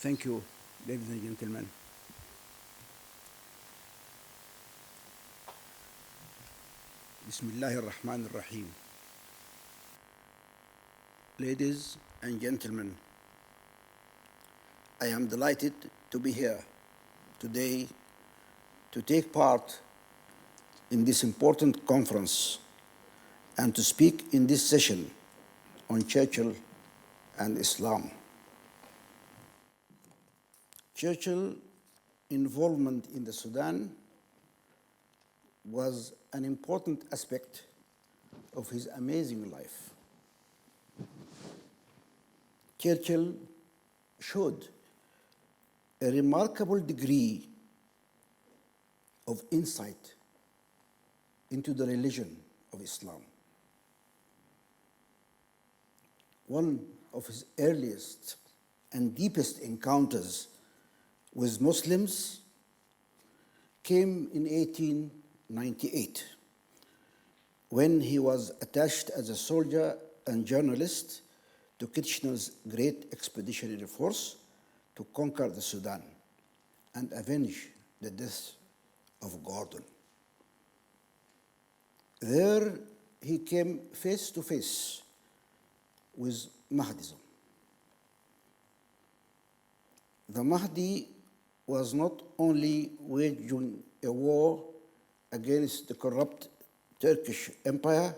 Thank you, ladies and gentlemen. Bismillah ar-Rahman ar-Rahim. Ladies and gentlemen, I am delighted to be here today to take part in this important conference and to speak in this session on Churchill and Islam. Churchill's involvement in the Sudan was an important aspect of his amazing life. Churchill showed a remarkable degree of insight into the religion of Islam. One of his earliest and deepest encounters with Muslims came in 1898, when he was attached as a soldier and journalist to Kitchener's great expeditionary force to conquer the Sudan and avenge the death of Gordon. There he came face to face with Mahdism. The Mahdi was not only waging a war against the corrupt Turkish Empire,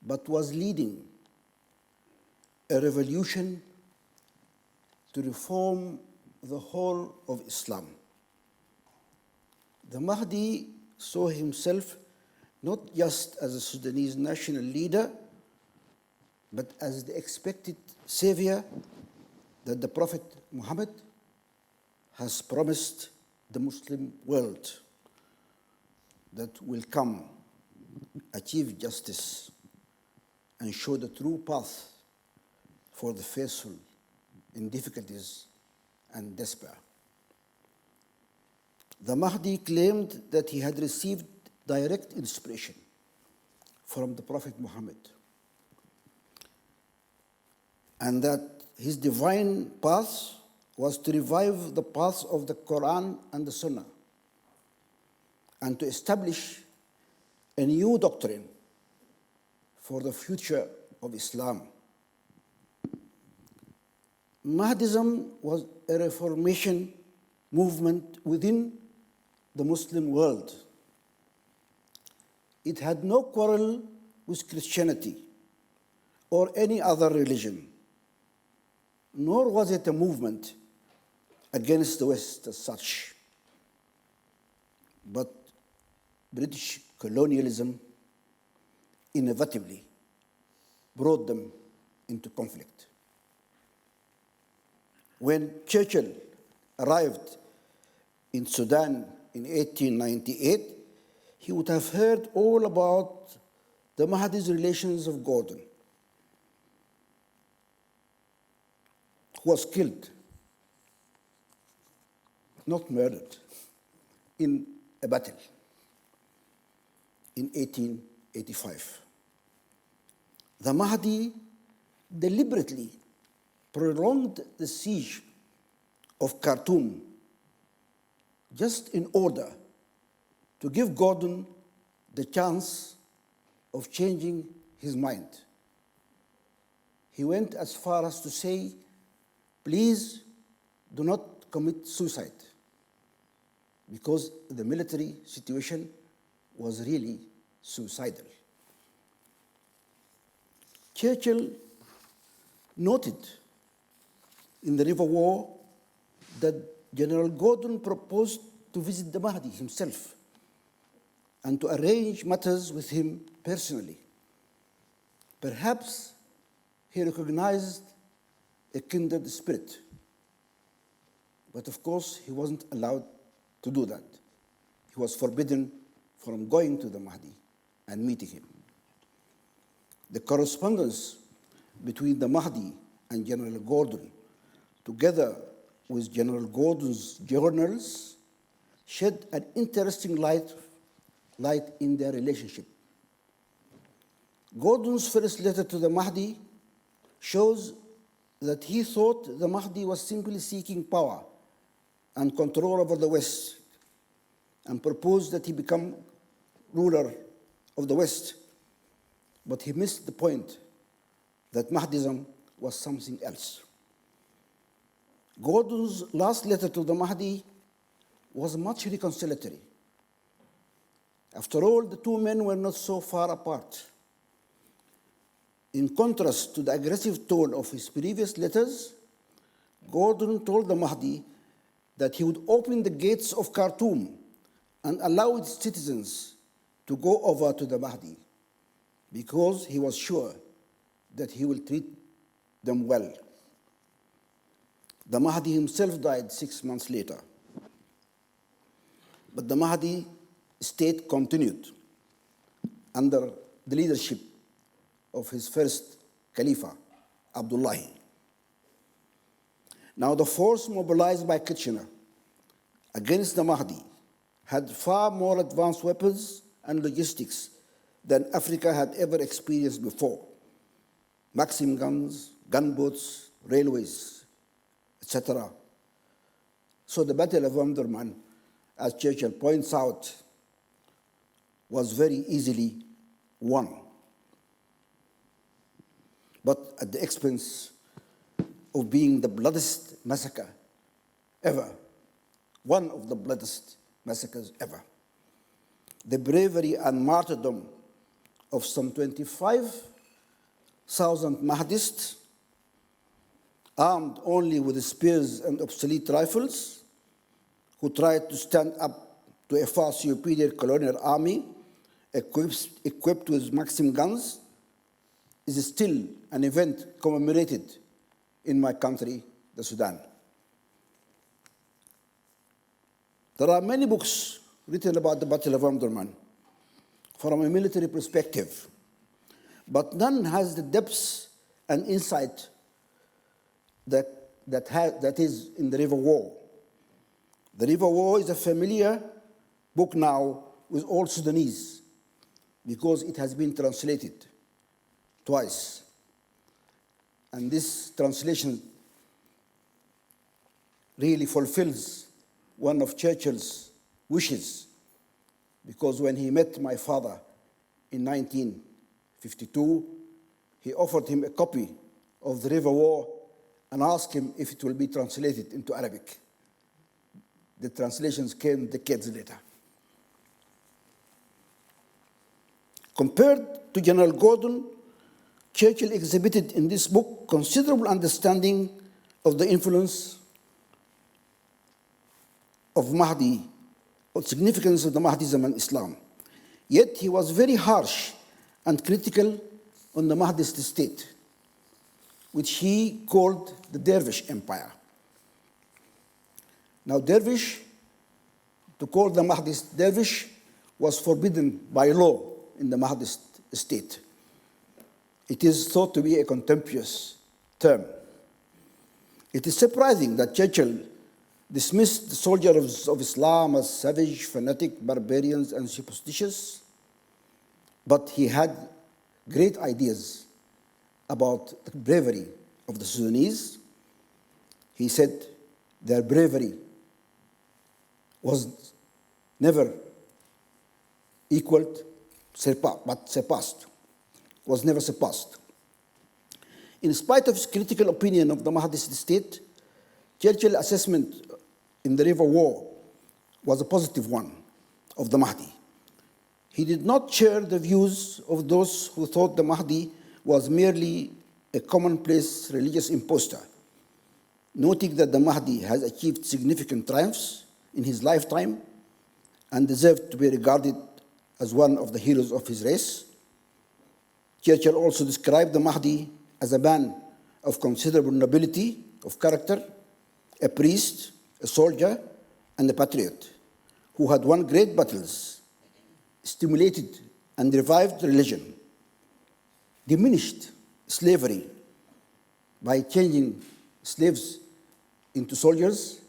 but was leading a revolution to reform the whole of Islam. The Mahdi saw himself not just as a Sudanese national leader, but as the expected savior that the Prophet Muhammad has promised the Muslim world, that will come, achieve justice, and show the true path for the faithful in difficulties and despair. The Mahdi claimed that he had received direct inspiration from the Prophet Muhammad, and that his divine path was to revive the paths of the Quran and the Sunnah, and to establish a new doctrine for the future of Islam. Mahdism was a reformation movement within the Muslim world. It had no quarrel with Christianity or any other religion, nor was it a movement against the West as such. But British colonialism inevitably brought them into conflict. When Churchill arrived in Sudan in 1898, he would have heard all about the Mahdi's relations of Gordon, who was killed, not murdered, in a battle in 1885. The Mahdi deliberately prolonged the siege of Khartoum just in order to give Gordon the chance of changing his mind. He went as far as to say, please do not commit suicide, because the military situation was really suicidal. Churchill noted in the River War that General Gordon proposed to visit the Mahdi himself and to arrange matters with him personally. Perhaps he recognized a kindred spirit, but of course he wasn't allowed to do that. He was forbidden from going to the Mahdi and meeting him. The correspondence between the Mahdi and General Gordon, together with General Gordon's journals, shed an interesting light in their relationship. Gordon's first letter to the Mahdi shows that he thought the Mahdi was simply seeking power and control over the West, and proposed that he become ruler of the West. But he missed the point that Mahdism was something else. Gordon's last letter to the Mahdi was much reconciliatory. After all, the two men were not so far apart. In contrast to the aggressive tone of his previous letters, Gordon told the Mahdi that he would open the gates of Khartoum and allow its citizens to go over to the Mahdi, because he was sure that he will treat them well. The Mahdi himself died 6 months later. But the Mahdi state continued under the leadership of his first Caliph, Abdullah. Now, the force mobilized by Kitchener against the Mahdi had far more advanced weapons and logistics than Africa had ever experienced before. Maxim guns, gunboats, railways, etc. So the Battle of Omdurman, as Churchill points out, was very easily won, but at the expense of being the bloodiest massacre ever, one of the bloodiest massacres ever. The bravery and martyrdom of some 25,000 Mahdists, armed only with spears and obsolete rifles, who tried to stand up to a far superior colonial army equipped with Maxim guns, is still an event commemorated in my country, the Sudan. There are many books written about the Battle of Omdurman from a military perspective, but none has the depth and insight that is in the River War. The River War is a familiar book now with all Sudanese, because it has been translated twice. And this translation really fulfills one of Churchill's wishes, because when he met my father in 1952, he offered him a copy of the River War and asked him if it will be translated into Arabic. The translations came decades later. Compared to General Gordon, Churchill exhibited in this book considerable understanding of the influence of Mahdi, or significance of the Mahdism and Islam. Yet he was very harsh and critical on the Mahdist state, which he called the Dervish Empire. Now, dervish, to call the Mahdist dervish, was forbidden by law in the Mahdist state. It is thought to be a contemptuous term. It is surprising that Churchill dismissed the soldiers of Islam as savage, fanatic, barbarians, and superstitious, but he had great ideas about the bravery of the Sudanese. He said their bravery was never equaled, but surpassed, was never surpassed. In spite of his critical opinion of the Mahdist state, Churchill's assessment in the River War was a positive one of the Mahdi. He did not share the views of those who thought the Mahdi was merely a commonplace religious impostor, noting that the Mahdi has achieved significant triumphs in his lifetime and deserved to be regarded as one of the heroes of his race. Churchill also described the Mahdi as a man of considerable nobility of character, a priest, a soldier, and a patriot who had won great battles, stimulated and revived religion, diminished slavery by changing slaves into soldiers,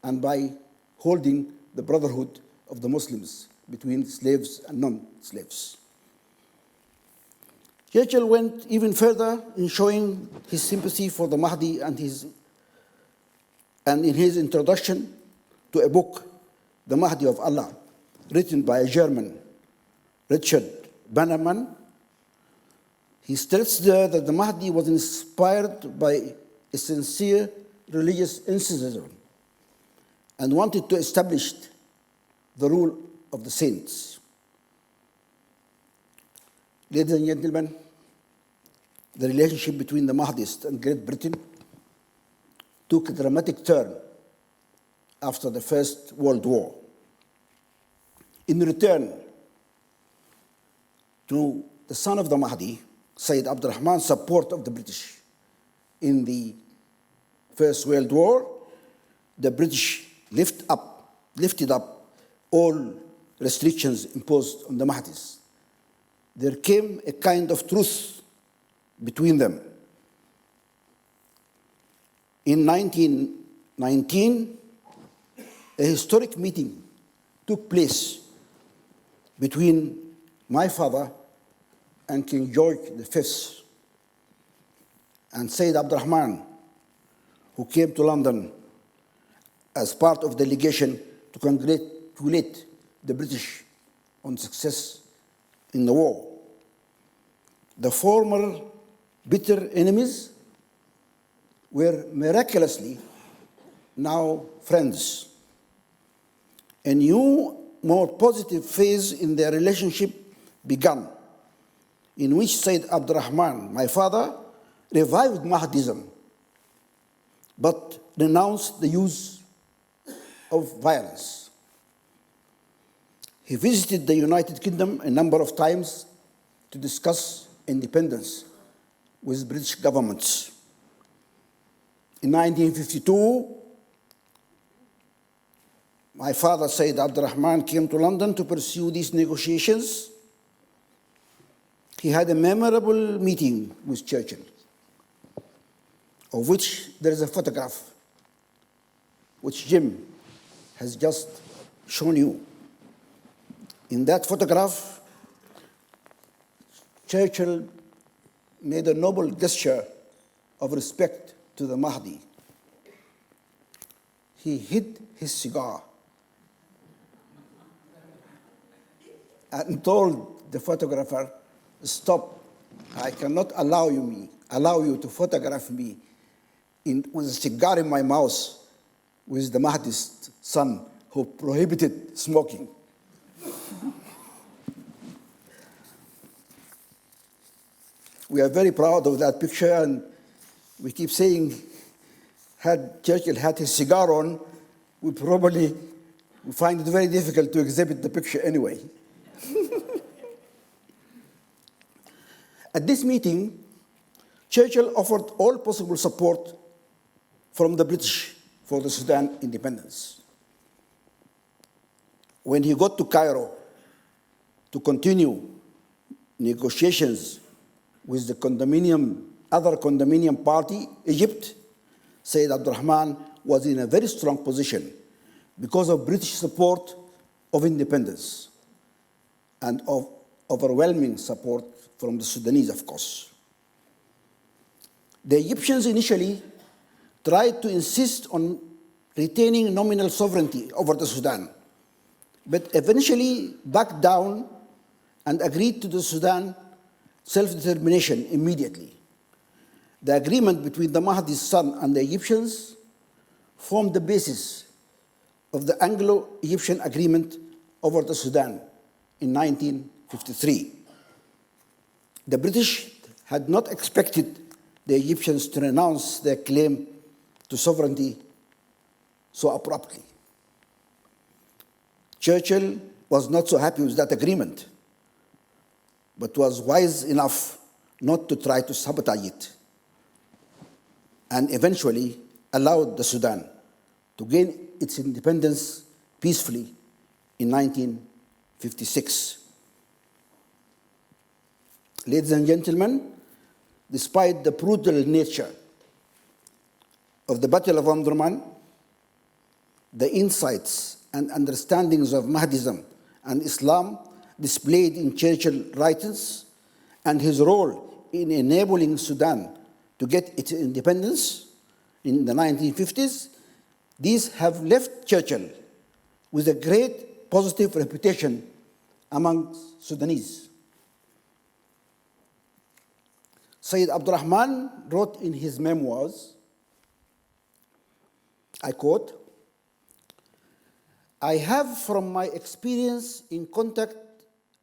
and by holding the brotherhood of the Muslims between slaves and non-slaves. Churchill went even further in showing his sympathy for the Mahdi and in his introduction to a book, The Mahdi of Allah, written by a German, Richard Bannerman. He states there that the Mahdi was inspired by a sincere religious enthusiasm and wanted to establish the rule of the saints. Ladies and gentlemen, the relationship between the Mahdists and Great Britain took a dramatic turn after the First World War. In return to the son of the Mahdi, Sayyid Abdurrahman's support of the British in the First World War, the British lifted up all restrictions imposed on the Mahdis. There came a kind of truce between them. In 1919, a historic meeting took place between my father and King George V and Sayyid Abdurrahman, who came to London as part of the delegation to congratulate the British on success in the war. The former bitter enemies were miraculously now friends. A new, more positive phase in their relationship began, in which Sayyid Abdurrahman, my father, revived Mahdism, but renounced the use of violence. He visited the United Kingdom a number of times to discuss independence with British governments. In 1952, my father, Sayyid Abdurrahman, came to London to pursue these negotiations. He had a memorable meeting with Churchill, of which there is a photograph, which Jim has just shown you. In that photograph, Churchill made a noble gesture of respect to the Mahdi. He hid his cigar and told the photographer, "Stop, I cannot allow you to photograph me with a cigar in my mouth with the Mahdi's son who prohibited smoking." We are very proud of that picture, and we keep saying, had Churchill had his cigar on, we probably would find it very difficult to exhibit the picture anyway. At this meeting, Churchill offered all possible support from the British for the Sudan independence. When he got to Cairo to continue negotiations with the other condominium party, Egypt, Sayyid Abdurrahman was in a very strong position because of British support of independence and of overwhelming support from the Sudanese, of course. The Egyptians initially tried to insist on retaining nominal sovereignty over the Sudan, but eventually backed down and agreed to the Sudan self-determination immediately. The agreement between the Mahdi's son and the Egyptians formed the basis of the Anglo-Egyptian agreement over the Sudan in 1953. The British had not expected the Egyptians to renounce their claim to sovereignty so abruptly. Churchill was not so happy with that agreement, but was wise enough not to try to sabotage it, and eventually allowed the Sudan to gain its independence peacefully in 1956. Ladies and gentlemen, despite the brutal nature of the Battle of Omdurman, the insights and understandings of Mahdism and Islam displayed in Churchill writings and his role in enabling Sudan to get its independence in the 1950s, these have left Churchill with a great positive reputation among Sudanese. Sayyid Abdurrahman wrote in his memoirs, I quote, "I have, from my experience in contact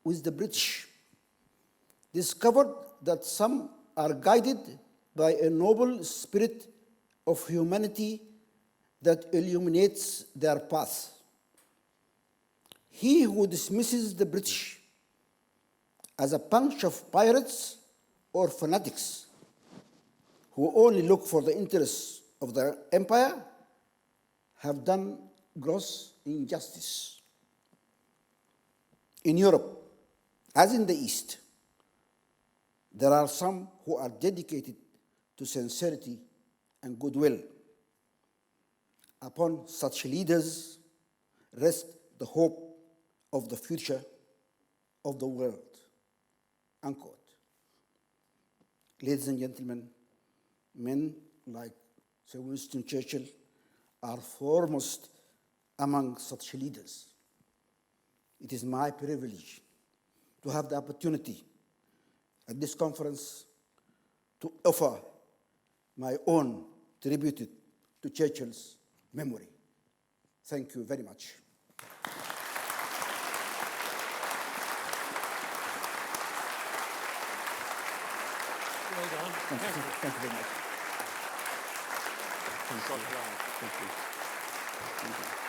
with the British, discovered that some are guided by a noble spirit of humanity that illuminates their path. He who dismisses the British as a bunch of pirates or fanatics who only look for the interests of their empire have done gross injustice. In Europe, as in the East, there are some who are dedicated to sincerity and goodwill. Upon such leaders rests the hope of the future of the world." Unquote. Ladies and gentlemen, men like Sir Winston Churchill are foremost among such leaders. It is my privilege to have the opportunity at this conference to offer my own tribute to Churchill's memory. Thank you very much. Well done. Thank you very much. Thank you. Thank you.